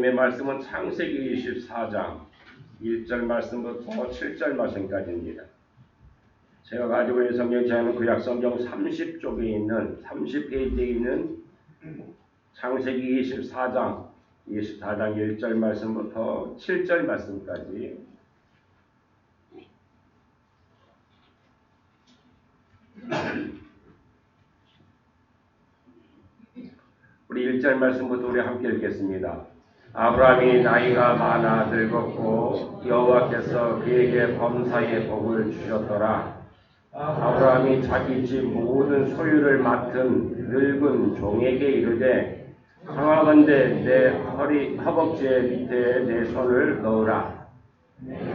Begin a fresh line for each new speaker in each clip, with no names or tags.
하나님의 말씀은 창세기 24장 1절 말씀부터 7절 말씀까지입니다. 제가 가지고 있는 성경 제한은 구약 성경 30쪽에 있는 30페이지에 있는 창세기 24장 1절 말씀부터 7절 말씀까지 우리 1절 말씀부터 우리 함께 읽겠습니다. 아브라함이 나이가 많아 늙었고 여호와께서 그에게 범사에 복을 주셨더라. 아브라함이 자기 집 모든 소유를 맡은 늙은 종에게 이르되 청하건대 내 허벅지 밑에 내 손을 넣으라.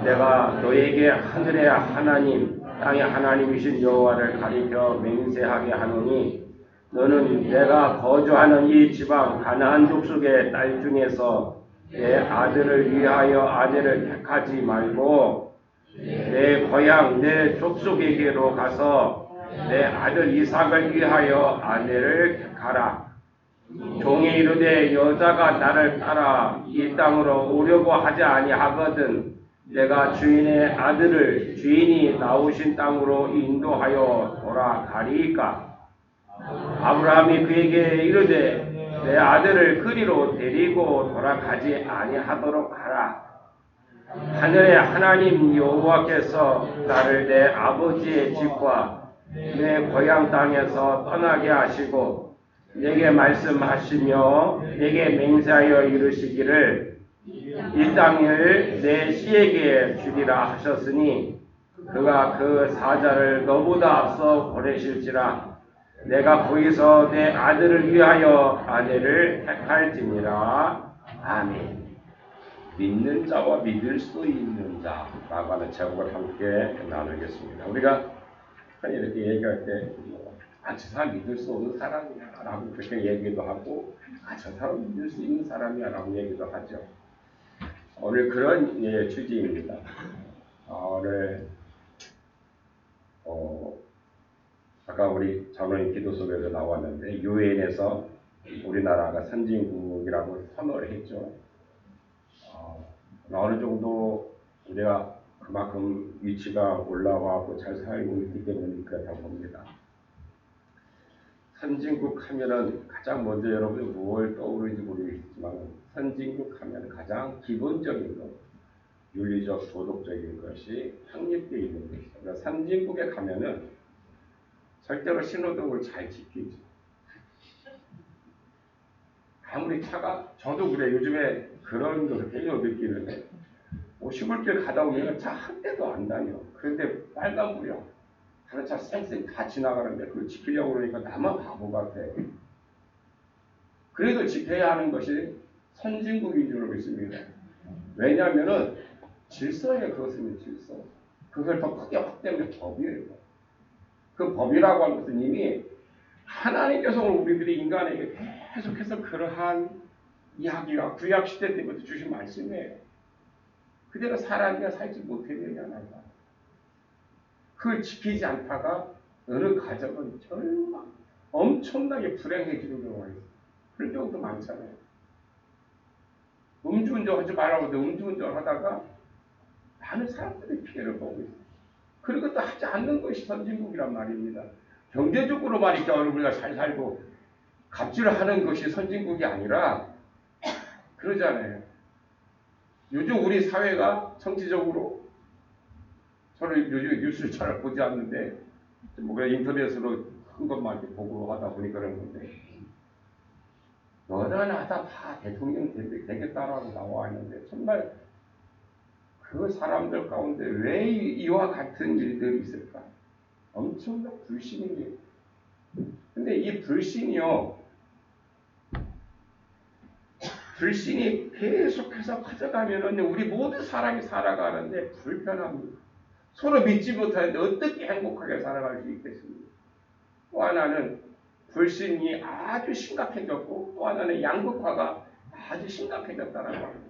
내가 너에게 하늘의 하나님 땅의 하나님이신 여호와를 가리켜 맹세하게 하노니 너는 내가 거주하는 이 지방 가나안 족속의 딸 중에서 내 아들을 위하여 아내를 택하지 말고 내 고향 내 족속에게로 가서 내 아들 이삭을 위하여 아내를 택하라. 종이 이르되 여자가 나를 따라 이 땅으로 오려고 하지 아니하거든 내가 주인의 아들을 주인이 나오신 땅으로 인도하여 돌아가리이까. 아브라함이 그에게 이르되 내 아들을 그리로 데리고 돌아가지 아니하도록 하라. 하늘의 하나님 여호와께서 나를 내 아버지의 집과 내 고향 땅에서 떠나게 하시고 내게 말씀하시며 내게 맹세하여 이르시기를 이 땅을 내 씨에게 주리라 하셨으니 그가 그 사자를 너보다 앞서 보내실지라. 내가 거기서 내 아들을 위하여 아내를 택할지니라. 아멘. 믿는 자와 믿을 수 있는 자라고 하는 제목을 함께 나누겠습니다. 우리가 이렇게 얘기할 때 저 사람 믿을 수 없는 사람이야 라고 그렇게 얘기도 하고 저 사람 믿을 수 있는 사람이야 라고 얘기도 하죠. 오늘 그런 취지입니다. 오늘 아까 우리 장로님 기도 속에서 나왔는데 유엔에서 우리나라가 선진국이라고 선언을 했죠. 어느 정도 우리가 그만큼 위치가 올라와고 잘 살고 있기 때문에 그렇다고 봅니다. 선진국 하면은 가장 먼저 여러분이 무엇을 떠오르는지 모르겠지만 선진국 하면 가장 기본적인 것, 윤리적, 도덕적인 것이 확립되어 있는 것이죠. 그러니까 선진국에 가면은 절대로 신호등을 잘 지키죠. 아무리 차가 저도 그래 요즘에 그런 것을 굉장히 느끼는데 시골길 가다 보면 차 한 대도 안 다녀. 그런데 빨간불이야. 다른 차 쌩쌩 다 지나가는데 그걸 지키려고 그러니까 나만 바보 같아. 그래도 지켜야 하는 것이 선진국인 줄 믿습니다. 왜냐하면은 질서예요. 그것은 질서. 그걸 더 크게 확대하는 게 법이에요. 그 법이라고 하는 것은 이미 하나님께서 우리들이 인간에게 계속해서 그러한 이야기가 구약 시대 때부터 주신 말씀이에요. 그대로 사람이 살지 못해 되냐는 그걸 지키지 않다가 어느 가정은 정말 엄청나게 불행해지는 경우가 있어요. 그런 경우도 많잖아요. 음주운전 하지 말라고 하는데 음주운전 하다가 많은 사람들이 피해를 보고 있어요. 그리고 또 하지 않는 것이 선진국이란 말입니다. 경제적으로 말이죠. 우리가 잘 살고 갑질을 하는 것이 선진국이 아니라 그러잖아요. 요즘 우리 사회가 정치적으로 저는 요즘 뉴스를 잘 보지 않는데 뭐 인터넷으로 큰 것만 이렇게 보고 하다 보니 그런 건데 너나 다 대통령 되겠다라고 나와 있는데 정말 그 사람들 가운데 왜 이와 같은 일들이 있을까? 엄청난 불신이에요. 근데 이 불신이 계속해서 커져가면은 우리 모든 사람이 살아가는데 불편합니다. 서로 믿지 못하는데 어떻게 행복하게 살아갈 수 있겠습니까? 또 하나는 불신이 아주 심각해졌고 또 하나는 양극화가 아주 심각해졌다는 겁니다.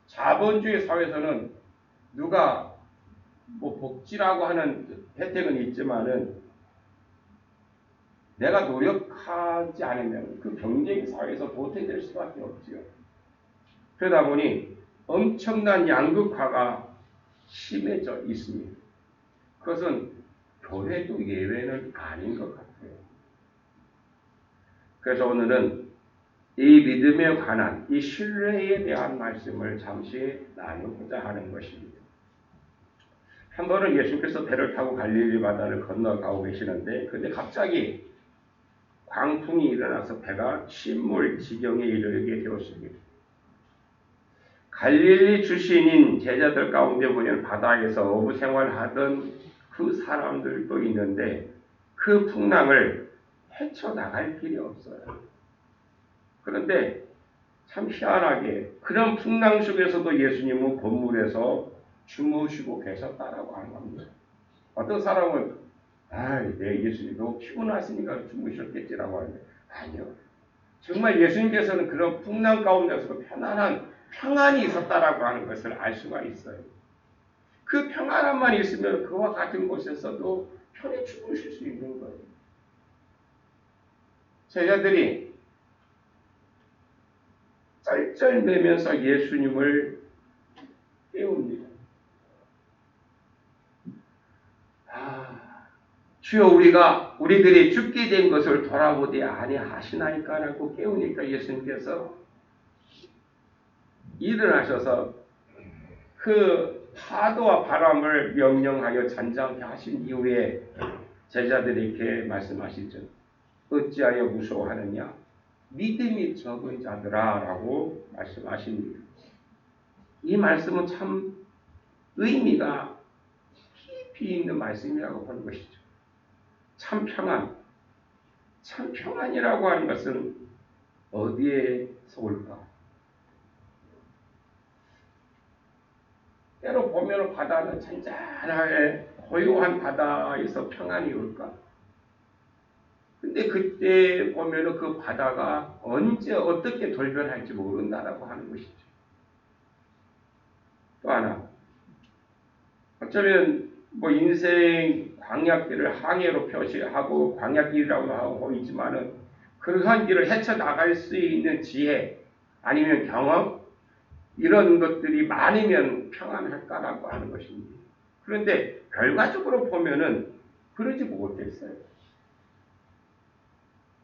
자본주의 사회에서는 누가 뭐 복지라고 하는 혜택은 있지만은 내가 노력하지 않으면 그 경쟁 사회에서 도태될 수밖에 없지요. 그러다 보니 엄청난 양극화가 심해져 있습니다. 그것은 교회도 예외는 아닌 것 같아요. 그래서 오늘은 이 믿음에 관한 이 신뢰에 대한 말씀을 잠시 나누고자 하는 것입니다. 한 번은 예수께서 배를 타고 갈릴리 바다를 건너가고 계시는데 근데 갑자기 광풍이 일어나서 배가 침몰 지경에 이르게 되었습니다. 갈릴리 출신인 제자들 가운데 보면 바다에서 어부 생활하던 그 사람들도 있는데 그 풍랑을 헤쳐나갈 길이 없어요. 그런데 참 희한하게 그런 풍랑 속에서도 예수님은 건물에서 주무시고 계셨다라고 하는 겁니다. 어떤 사람은 내 예수님 너무 피곤하시니까 주무셨겠지라고 하는데 아니요. 정말 예수님께서는 그런 풍랑 가운데서도 편안한 평안이 있었다라고 하는 것을 알 수가 있어요. 그 평안함만 있으면 그와 같은 곳에서도 편히 주무실 수 있는 거예요. 제자들이 쩔쩔매면서 예수님을 깨웁니다. 주여 우리들이 죽게 된 것을 돌아보되 아니하시나이까라고 깨우니까 예수님께서 일어나셔서 그 파도와 바람을 명령하여 잔잔케 하신 이후에 제자들에게 말씀하시죠. 어찌하여 무서워하느냐? 믿음이 적은 자들아 라고 말씀하십니다. 이 말씀은 참 의미가 깊이 있는 말씀이라고 보는 것이죠. 참 평안이라고 하는 것은 어디에서 올까? 때로 보면 바다는 잔잔하게 고요한 바다에서 평안이 올까? 근데 그때 보면 그 바다가 언제 어떻게 돌변할지 모른다라고 하는 것이죠. 또 하나, 어쩌면 인생 광야길을 항해로 표시하고 광야길이라고 하고 있지만은 그러한 길을 헤쳐나갈 수 있는 지혜 아니면 경험 이런 것들이 많으면 평안할까라고 하는 것입니다. 그런데 결과적으로 보면은 그러지 못했어요.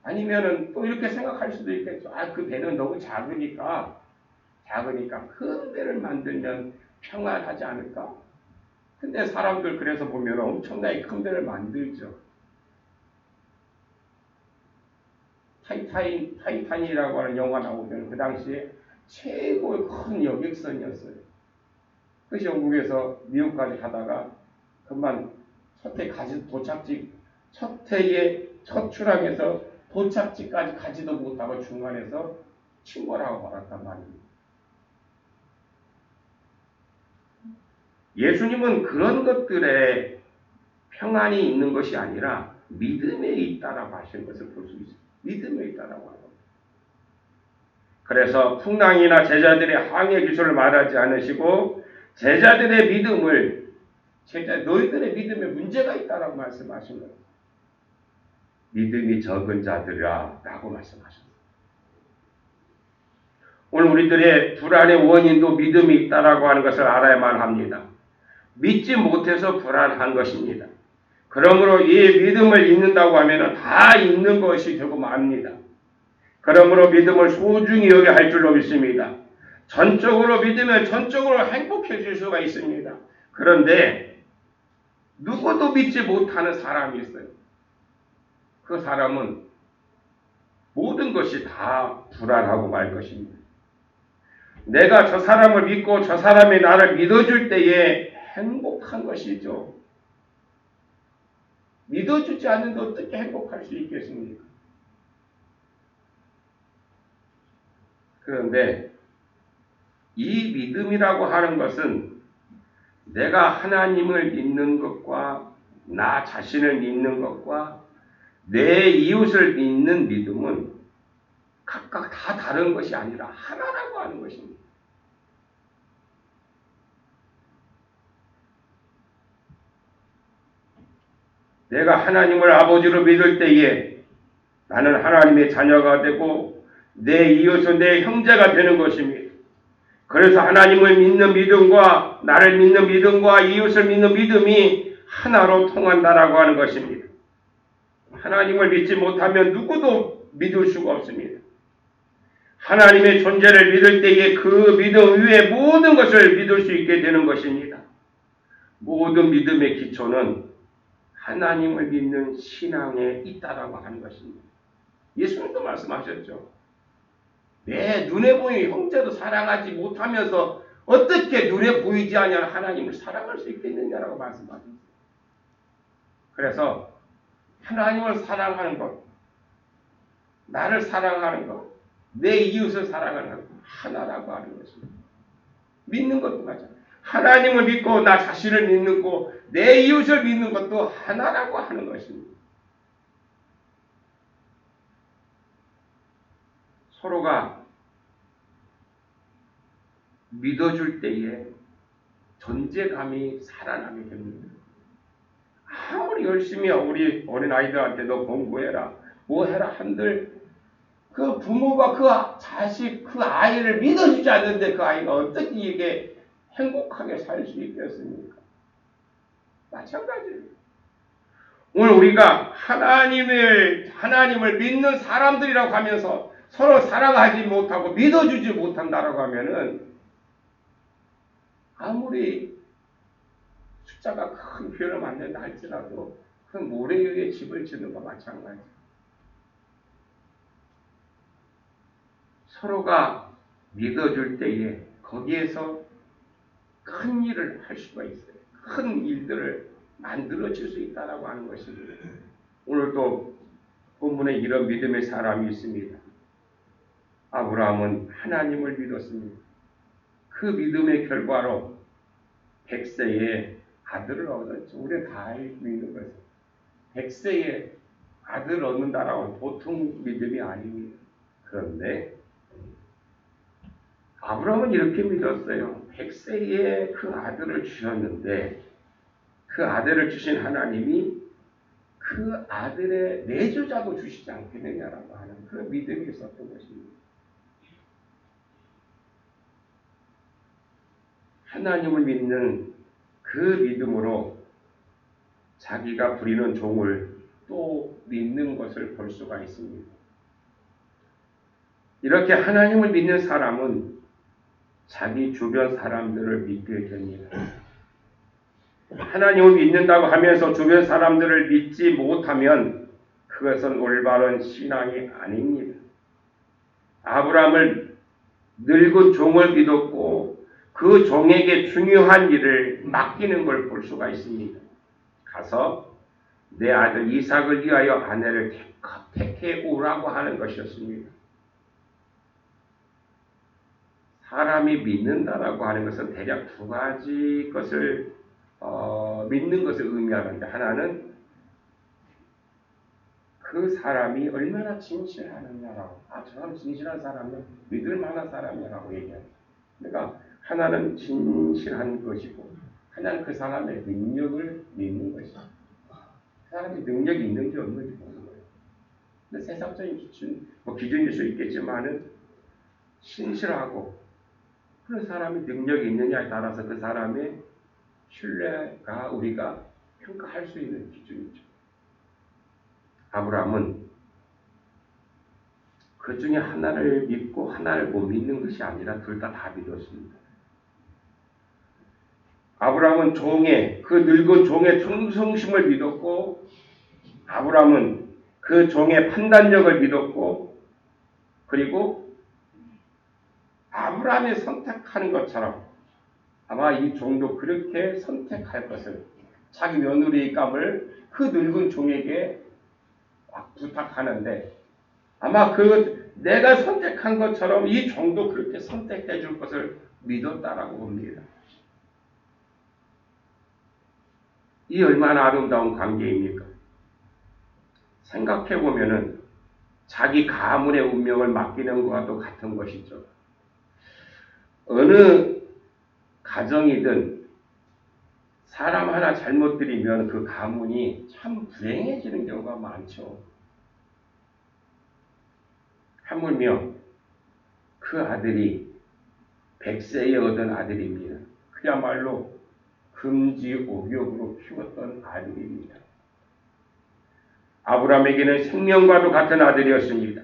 아니면은 또 이렇게 생각할 수도 있겠죠. 그 배는 너무 작으니까 큰 배를 만들면 평안하지 않을까? 근데 사람들 그래서 보면 엄청나게 큰 배를 만들죠. 타이탄이라고 하는 영화 나오면 그 당시에 최고의 큰 여객선이었어요. 그래서 영국에서 미국까지 가다가 그만 첫 해의 첫 출항에서 도착지까지 가지도 못하고 중간에서 침몰하고 말았단 말입니다. 예수님은 그런 것들에 평안이 있는 것이 아니라 믿음에 있다라고 하시는 것을 볼 수 있습니다. 믿음에 있다라고 하는 겁니다. 그래서 풍랑이나 제자들의 항해 기술을 말하지 않으시고 제자들의 믿음을 너희들의 믿음에 문제가 있다라고 말씀하신 거예요. 믿음이 적은 자들이라 라고 말씀하셨습니다. 오늘 우리들의 불안의 원인도 믿음이 있다라고 하는 것을 알아야만 합니다. 믿지 못해서 불안한 것입니다. 그러므로 이 믿음을 잊는다고 하면 다 잊는 것이 되고 맙니다. 그러므로 믿음을 소중히 여겨야 할 줄로 믿습니다. 전적으로 믿으면 전적으로 행복해질 수가 있습니다. 그런데 누구도 믿지 못하는 사람이 있어요. 그 사람은 모든 것이 다 불안하고 말 것입니다. 내가 저 사람을 믿고 저 사람이 나를 믿어줄 때에 행복한 것이죠. 믿어주지 않는데 어떻게 행복할 수 있겠습니까? 그런데 이 믿음이라고 하는 것은 내가 하나님을 믿는 것과 나 자신을 믿는 것과 내 이웃을 믿는 믿음은 각각 다 다른 것이 아니라 하나라고 하는 것입니다. 내가 하나님을 아버지로 믿을 때에 나는 하나님의 자녀가 되고 내 이웃은 내 형제가 되는 것입니다. 그래서 하나님을 믿는 믿음과 나를 믿는 믿음과 이웃을 믿는 믿음이 하나로 통한다라고 하는 것입니다. 하나님을 믿지 못하면 누구도 믿을 수가 없습니다. 하나님의 존재를 믿을 때에 그 믿음 위에 모든 것을 믿을 수 있게 되는 것입니다. 모든 믿음의 기초는 하나님을 믿는 신앙에 있다라고 하는 것입니다. 예수님도 말씀하셨죠. 내 눈에 보이는 형제도 사랑하지 못하면서 어떻게 눈에 보이지 않는 하나님을 사랑할 수 있겠느냐라고 말씀하셨어요. 그래서 하나님을 사랑하는 것, 나를 사랑하는 것, 내 이웃을 사랑하는 것 하나라고 하는 것입니다. 믿는 것도 마찬가지입니다. 하나님을 믿고 나 자신을 믿는 거, 내 이웃을 믿는 것도 하나라고 하는 것입니다. 서로가 믿어줄 때에 존재감이 살아나게 됩니다. 아무리 열심히 우리 어린아이들한테 너 공부해라, 뭐 해라 한들 그 부모가 그 자식, 그 아이를 믿어주지 않는데 그 아이가 어떻게 이게 행복하게 살 수 있겠습니까? 마찬가지예요. 오늘 우리가 하나님을 믿는 사람들이라고 하면서 서로 사랑하지 못하고 믿어주지 못한다라고 하면은 아무리 숫자가 큰 교회를 만든다 할지라도 그 모래 위에 집을 짓는 것과 마찬가지예요. 서로가 믿어줄 때에 거기에서 큰 일을 할 수가 있어요. 큰 일들을 만들어질 수 있다라고 하는 것입니다. 오늘도 본문에 이런 믿음의 사람이 있습니다. 아브라함은 하나님을 믿었습니다. 그 믿음의 결과로 100세에 아들을 얻었죠. 우리가 다 알고 있는 것은 100세에 아들을 얻는다라고 보통 믿음이 아닙니다. 그런데 아브라함은 이렇게 믿었어요. 100세에 그 아들을 주셨는데 그 아들을 주신 하나님이 그 아들의 내주자도 주시지 않겠느냐라고 하는 그 믿음이 있었던 것입니다. 하나님을 믿는 그 믿음으로 자기가 부리는 종을 또 믿는 것을 볼 수가 있습니다. 이렇게 하나님을 믿는 사람은 자기 주변 사람들을 믿게 됩니다. 하나님을 믿는다고 하면서 주변 사람들을 믿지 못하면 그것은 올바른 신앙이 아닙니다. 아브라함을 늙은 종을 믿었고 그 종에게 중요한 일을 맡기는 걸 볼 수가 있습니다. 가서 내 아들 이삭을 위하여 아내를 택해 오라고 하는 것이었습니다. 사람이 믿는다라고 하는 것은 대략 두 가지 것을 믿는 것을 의미하는데, 하나는 그 사람이 얼마나 진실하느냐라고, 저 사람 진실한 사람은 믿을 만한 사람이라고 얘기합니다. 그러니까 하나는 진실한 것이고, 하나는 그 사람의 능력을 믿는 것이죠. 그 사람이 능력이 있는지 없는지 보는 거예요. 근데 세상적인 기준일 수 있겠지만은 신실하고 그런 사람이 능력이 있느냐에 따라서 그 사람의 신뢰가 우리가 평가할 수 있는 기준이죠. 아브라함은 그 중에 하나를 믿고 하나를 못 믿는 것이 아니라 둘 다 믿었습니다. 아브라함은 그 늙은 종의 충성심을 믿었고, 아브라함은 그 종의 판단력을 믿었고, 그리고 아브라함이 선택하는 것처럼 아마 이 종도 그렇게 선택할 것을, 자기 며느리의 감을 그 늙은 종에게 부탁하는데 아마 내가 선택한 것처럼 이 종도 그렇게 선택해 줄 것을 믿었다라고 봅니다. 이 얼마나 아름다운 관계입니까? 생각해 보면은 자기 가문의 운명을 맡기는 것과도 같은 것이죠. 어느 가정이든 사람 하나 잘못 들이면 그 가문이 참 불행해지는 경우가 많죠. 하물며 그 아들이 100세에 얻은 아들입니다. 그야말로 금지옥역으로 키웠던 아들입니다. 아브라함에게는 생명과도 같은 아들이었습니다.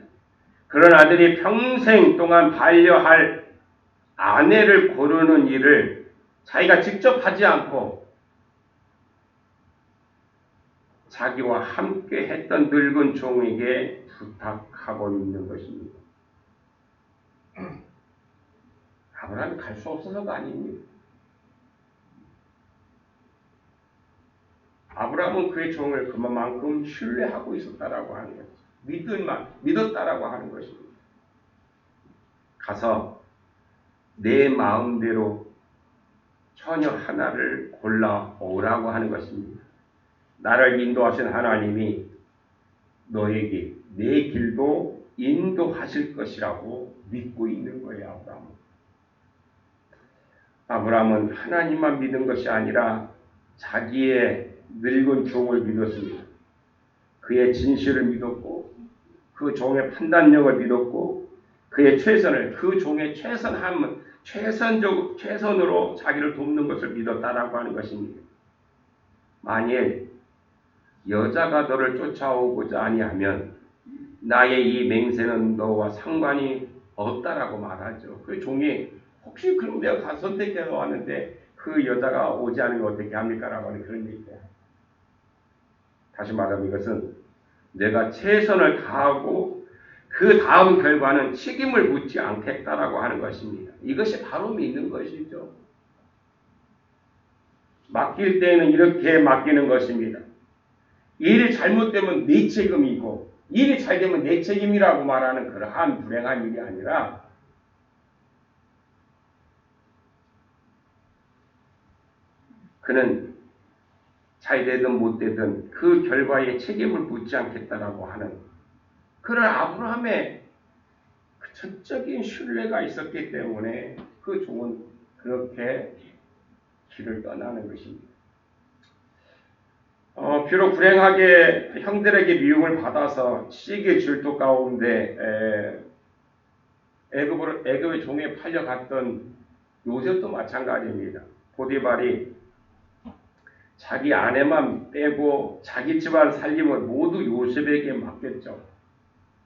그런 아들이 평생 동안 반려할 아내를 고르는 일을 자기가 직접 하지 않고 자기와 함께 했던 늙은 종에게 부탁하고 있는 것입니다. 아브라함이 갈 수 없어서가 아닙니다. 아브라함은 그의 종을 그만큼 신뢰하고 있었다라고 하는 거죠. 믿었다라고 하는 것입니다. 가서 내 마음대로 처녀 하나를 골라 오라고 하는 것입니다. 나를 인도하신 하나님이 너에게 내 길도 인도하실 것이라고 믿고 있는 거예요. 아브라함은 하나님만 믿은 것이 아니라 자기의 늙은 종을 믿었습니다. 그의 진실을 믿었고 그 종의 판단력을 믿었고 그의 최선을 그 종의 최선으로 자기를 돕는 것을 믿었다라고 하는 것입니다. 만일 여자가 너를 쫓아오고자 아니하면 나의 이 맹세는 너와 상관이 없다라고 말하죠. 그 종이 혹시 그럼 내가 가서 선택해서 왔는데 그 여자가 오지 않으면 어떻게 합니까? 라고 하는 그런 얘기예요. 다시 말하면 이것은 내가 최선을 다하고 그 다음 결과는 책임을 묻지 않겠다라고 하는 것입니다. 이것이 바로 믿는 것이죠. 맡길 때에는 이렇게 맡기는 것입니다. 일이 잘못되면 내 책임이고 일이 잘 되면 내 책임이라고 말하는 그러한 불행한 일이 아니라 그는 잘 되든 못 되든 그 결과에 책임을 묻지 않겠다라고 하는 그런 아브라함의 그 전적인 신뢰가 있었기 때문에 그 종은 그렇게 길을 떠나는 것입니다. 비록 불행하게 형들에게 미움을 받아서 시기의 질투 가운데 애굽의 종에 팔려갔던 요셉도 마찬가지입니다. 보디발이 자기 아내만 빼고 자기 집안 살림을 모두 요셉에게 맡겼죠.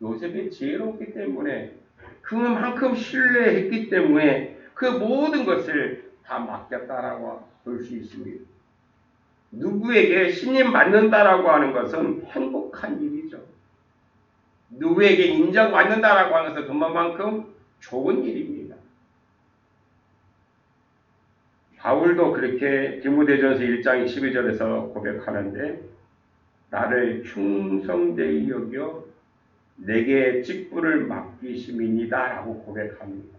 요셉이 지혜롭기 때문에 그만큼 신뢰했기 때문에 그 모든 것을 다 맡겼다라고 볼 수 있습니다. 누구에게 신임 받는다라고 하는 것은 행복한 일이죠. 누구에게 인정받는다라고 하는 것은 그만큼 좋은 일입니다. 바울도 그렇게 디모데전서 1장 12절에서 고백하는데 나를 충성되이 여겨 내게 직분을 맡기심이니다 라고 고백합니다.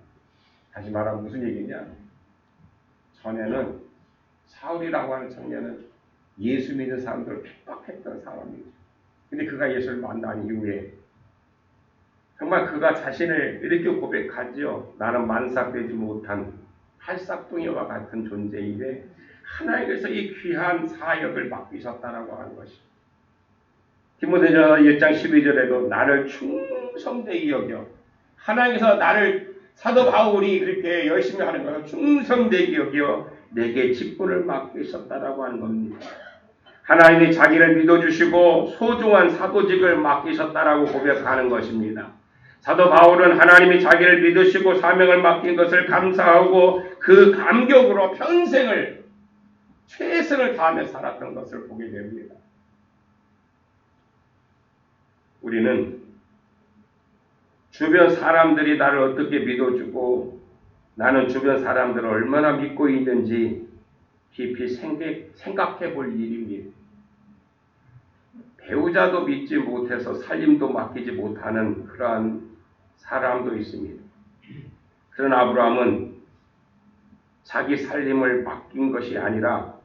다시 말하면 무슨 얘기냐? 전에는 사울이라고 하는 청년은 예수 믿는 사람들을 핍박했던 사람이죠. 근데 그가 예수를 만난 이후에 정말 그가 자신을 이렇게 고백하지요. 나는 만삭되지 못한 팔싹둥이와 같은 존재인데 하나님께서 이 귀한 사역을 맡기셨다라고 하는 것이죠. 디모데전서 1장 12절에도 나를 충성되이 여겨 하나님께서 나를 사도 바울이 그렇게 열심히 하는 것을 충성되이 여겨 내게 직분을 맡기셨다라고 하는 겁니다. 하나님이 자기를 믿어주시고 소중한 사도직을 맡기셨다라고 고백하는 것입니다. 사도 바울은 하나님이 자기를 믿으시고 사명을 맡긴 것을 감사하고 그 감격으로 평생을 최선을 다하며 살았던 것을 보게 됩니다. 우리는 주변 사람들이 나를 어떻게 믿어주고 나는 주변 사람들을 얼마나 믿고 있는지 깊이 생각해 볼 일입니다. 배우자도 믿지 못해서 살림도 맡기지 못하는 그러한 사람도 있습니다. 그런 아브라함은 자기 살림을 맡긴 것이 아니라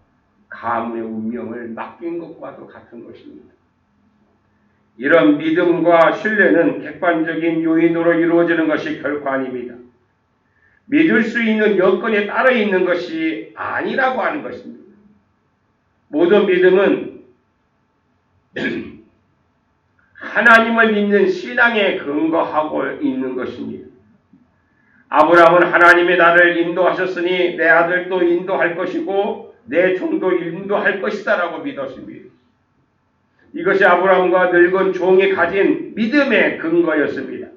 가문의 운명을 맡긴 것과도 같은 것입니다. 이런 믿음과 신뢰는 객관적인 요인으로 이루어지는 것이 결코 아닙니다. 믿을 수 있는 여건에 따라 있는 것이 아니라고 하는 것입니다. 모든 믿음은 하나님을 믿는 신앙에 근거하고 있는 것입니다. 아브라함은 하나님이 나를 인도하셨으니 내 아들도 인도할 것이고 내 종도 인도할 것이다라고 믿었습니다. 이것이 아브라함과 늙은 종이 가진 믿음의 근거였습니다.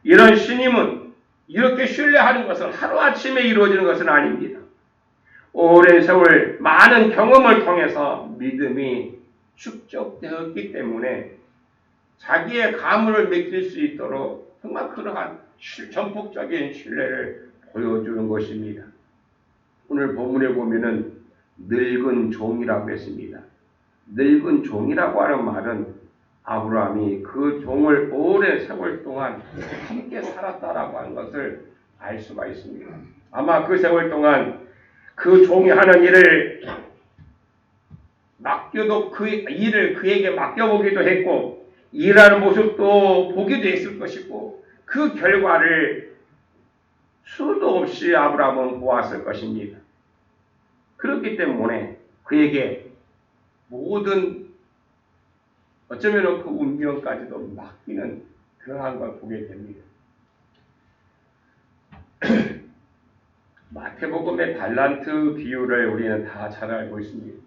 이런 신임은 이렇게 신뢰하는 것은 하루아침에 이루어지는 것은 아닙니다. 오랜 세월 많은 경험을 통해서 믿음이 축적되었기 때문에 자기의 가문을 맡길 수 있도록 정말 그러한 전폭적인 신뢰를 보여주는 것입니다. 오늘 본문에 보면은 늙은 종이라고 했습니다. 늙은 종이라고 하는 말은 아브라함이 그 종을 오랜 세월 동안 함께 살았다라고 하는 것을 알 수가 있습니다. 아마 그 세월 동안 그 종이 하는 일을 맡겨도 그 일을 그에게 맡겨보기도 했고 일하는 모습도 보기도 했을 것이고 그 결과를 수도 없이 아브라함은 보았을 것입니다. 그렇기 때문에 그에게 모든 어쩌면 그 운명까지도 맡기는 그러한 걸 보게 됩니다. 마태복음의 달란트 비유를 우리는 다 잘 알고 있습니다.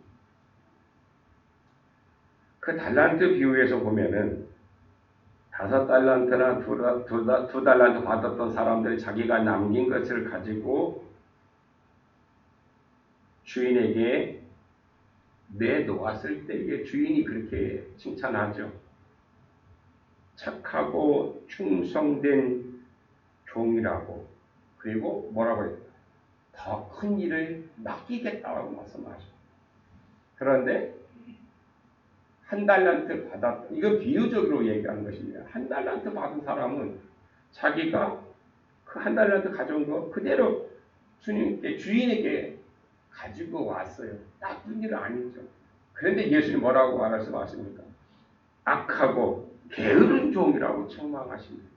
그 달란트 비유에서 보면은 5달란트나 2달란트 받았던 사람들이 자기가 남긴 것을 가지고 주인에게 내놓았을 때 이게 주인이 그렇게 칭찬하죠. 착하고 충성된 종이라고. 그리고 뭐라고 해요? 더 큰 일을 맡기겠다고 말씀하죠. 그런데 1달란트 받았다. 이거 비유적으로 얘기하는 것입니다. 1달란트 받은 사람은 자기가 그 1달란트 가져온 거 그대로 주인에게 가지고 왔어요. 나쁜 일은 아니죠. 그런데 예수님 뭐라고 말씀하십니까? 악하고 게으른 종이라고 책망하십니다.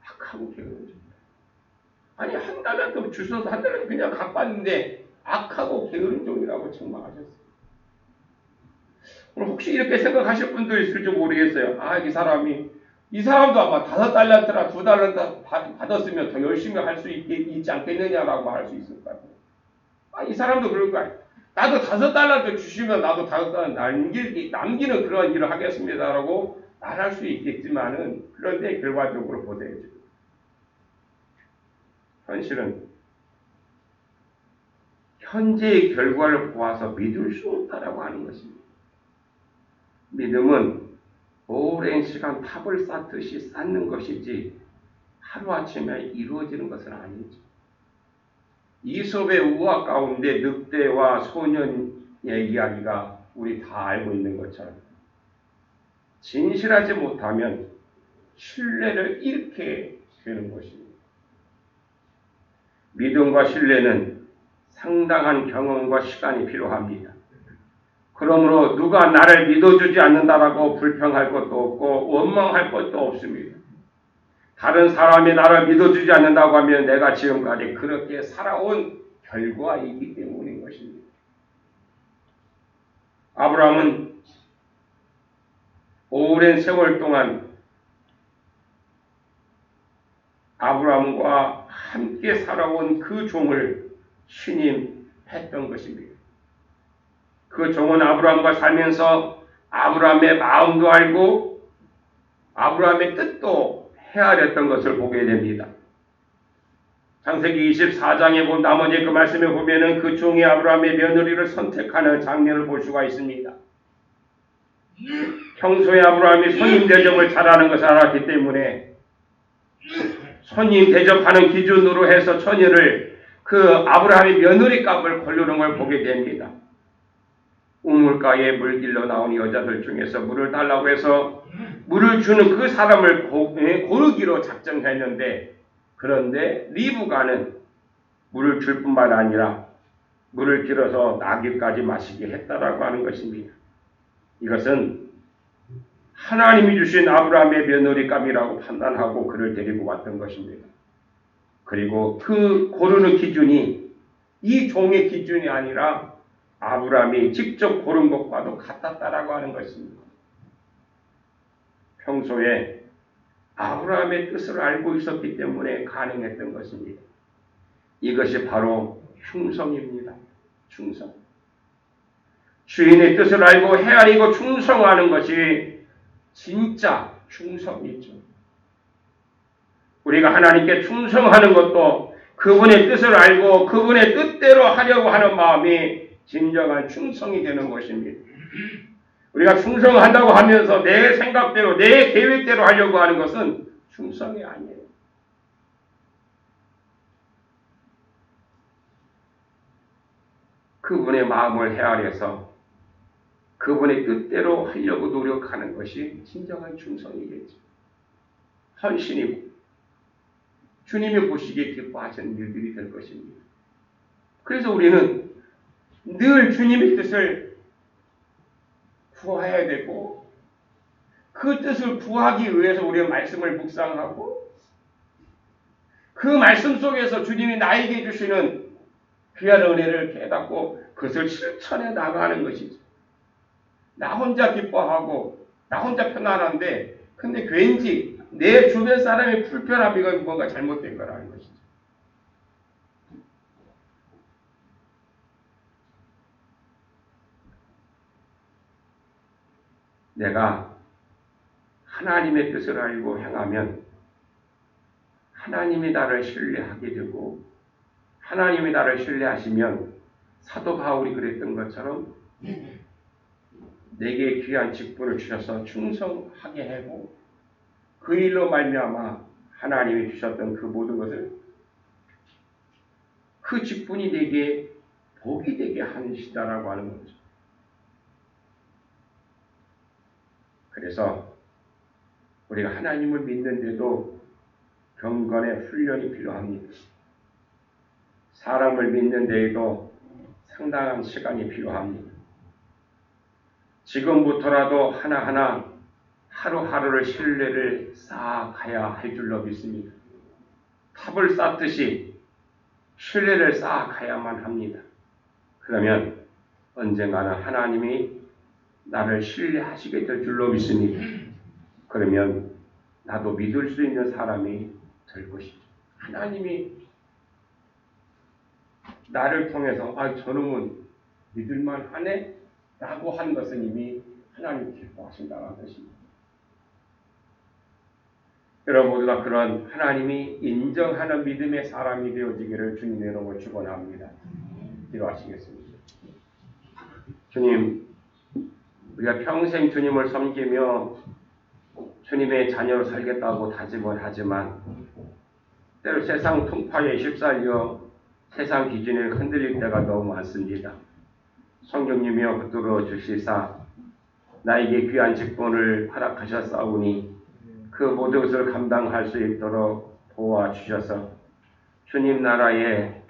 악하고 게으른 종. 아니 1달란트 주셔서 1달란트 그냥 갚았는데 악하고 게으른 종이라고 책망하셨어요. 혹시 이렇게 생각하실 분도 있을지 모르겠어요. 이 사람도 아마 5달란트나 2달란트 받았으면 더 열심히 할 수 있지 않겠느냐라고 말할 수 있을 것 같아요. 이 사람도 그럴 거예요. 나도 5달란트 주시면 나도 5달란트 남기는 그런 일을 하겠습니다라고 말할 수 있겠지만은 그런데 결과적으로 보세요. 현실은 현재의 결과를 보아서 믿을 수 없다라고 하는 것입니다. 믿음은 오랜 시간 탑을 쌓듯이 쌓는 것이지 하루아침에 이루어지는 것은 아니죠. 이솝의 우화 가운데 늑대와 소년의 이야기가 우리 다 알고 있는 것처럼 진실하지 못하면 신뢰를 잃게 되는 것입니다. 믿음과 신뢰는 상당한 경험과 시간이 필요합니다. 그러므로 누가 나를 믿어주지 않는다라고 불평할 것도 없고 원망할 것도 없습니다. 다른 사람이 나를 믿어주지 않는다고 하면 내가 지금까지 그렇게 살아온 결과이기 때문인 것입니다. 아브라함은 오랜 세월 동안 아브라함과 함께 살아온 그 종을 신임했던 것입니다. 그 종은 아브라함과 살면서 아브라함의 마음도 알고 아브라함의 뜻도 헤아렸던 것을 보게 됩니다. 창세기 24장에 본 나머지 그 말씀에 보면은 그 종이 아브라함의 며느리를 선택하는 장면을 볼 수가 있습니다. 평소에 아브라함이 손님 대접을 잘하는 것을 알았기 때문에 손님 대접하는 기준으로 해서 처녀를 그 아브라함의 며느리 값을 고르는 걸 보게 됩니다. 우물가에 물 길러 나온 여자들 중에서 물을 달라고 해서 물을 주는 그 사람을 고르기로 작정했는데 그런데 리브가는 물을 줄 뿐만 아니라 물을 길어서 나귀까지 마시게 했다라고 하는 것입니다. 이것은 하나님이 주신 아브라함의 며느리감이라고 판단하고 그를 데리고 왔던 것입니다. 그리고 그 고르는 기준이 이 종의 기준이 아니라 아브라함이 직접 고른 것과도 같았다라고 하는 것입니다. 평소에 아브라함의 뜻을 알고 있었기 때문에 가능했던 것입니다. 이것이 바로 충성입니다. 충성. 주인의 뜻을 알고 헤아리고 충성하는 것이 진짜 충성이죠. 우리가 하나님께 충성하는 것도 그분의 뜻을 알고 그분의 뜻대로 하려고 하는 마음이 진정한 충성이 되는 것입니다. 우리가 충성한다고 하면서 내 생각대로 내 계획대로 하려고 하는 것은 충성이 아니에요. 그분의 마음을 헤아려서 그분의 뜻대로 하려고 노력하는 것이 진정한 충성이겠죠. 헌신이고 주님이 보시기에 기뻐하시는 일들이 될 것입니다. 그래서 우리는 늘 주님의 뜻을 구해야 되고 그 뜻을 구하기 위해서 우리가 말씀을 묵상하고 그 말씀 속에서 주님이 나에게 주시는 귀한 은혜를 깨닫고 그것을 실천해 나가는 것이죠. 나 혼자 기뻐하고 나 혼자 편안한데 근데 왠지 내 주변 사람이 불편함이 뭔가 잘못된 거라는 것이죠. 내가 하나님의 뜻을 알고 행하면 하나님이 나를 신뢰하게 되고 하나님이 나를 신뢰하시면 사도 바울이 그랬던 것처럼 내게 귀한 직분을 주셔서 충성하게 하고 그 일로 말미암아 하나님이 주셨던 그 모든 것을 그 직분이 내게 복이 되게 하시다라고 하는 거죠. 그래서 우리가 하나님을 믿는데도 경건의 훈련이 필요합니다. 사람을 믿는 데에도 상당한 시간이 필요합니다. 지금부터라도 하나하나 하루하루를 신뢰를 쌓아가야 할 줄로 믿습니다. 탑을 쌓듯이 신뢰를 쌓아가야만 합니다. 그러면 언젠가는 하나님이 나를 신뢰하시게 될 줄로 믿습니다. 그러면 나도 믿을 수 있는 사람이 될 것이죠. 하나님이 나를 통해서 저놈은 믿을만 하네? 라고 한 것은 이미 하나님 기뻐하신다는 것입니다. 여러분 모두가 그런 하나님이 인정하는 믿음의 사람이 되어지기를 주님의 이름으로 축원합니다. 기도하시겠습니다. 주님, 우리가 평생 주님을 섬기며 주님의 자녀로 살겠다고 다짐을 하지만 때로 세상 통파에 휩쓸려 세상 기준에 흔들릴 때가 너무 많습니다. 성령님이여 붙들어 주시사 나에게 귀한 직분을 허락하셨사오니 그 모든 것을 감당할 수 있도록 도와주셔서 주님 나라에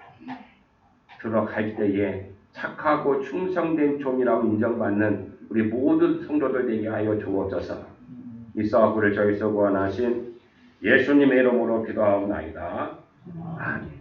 들어갈 때에 착하고 충성된 종이라고 인정받는 우리 모든 성도들 되게 하여 주옵소서. 이 사업을 저희서 구원하신 예수님의 이름으로 기도하옵나이다. 아멘.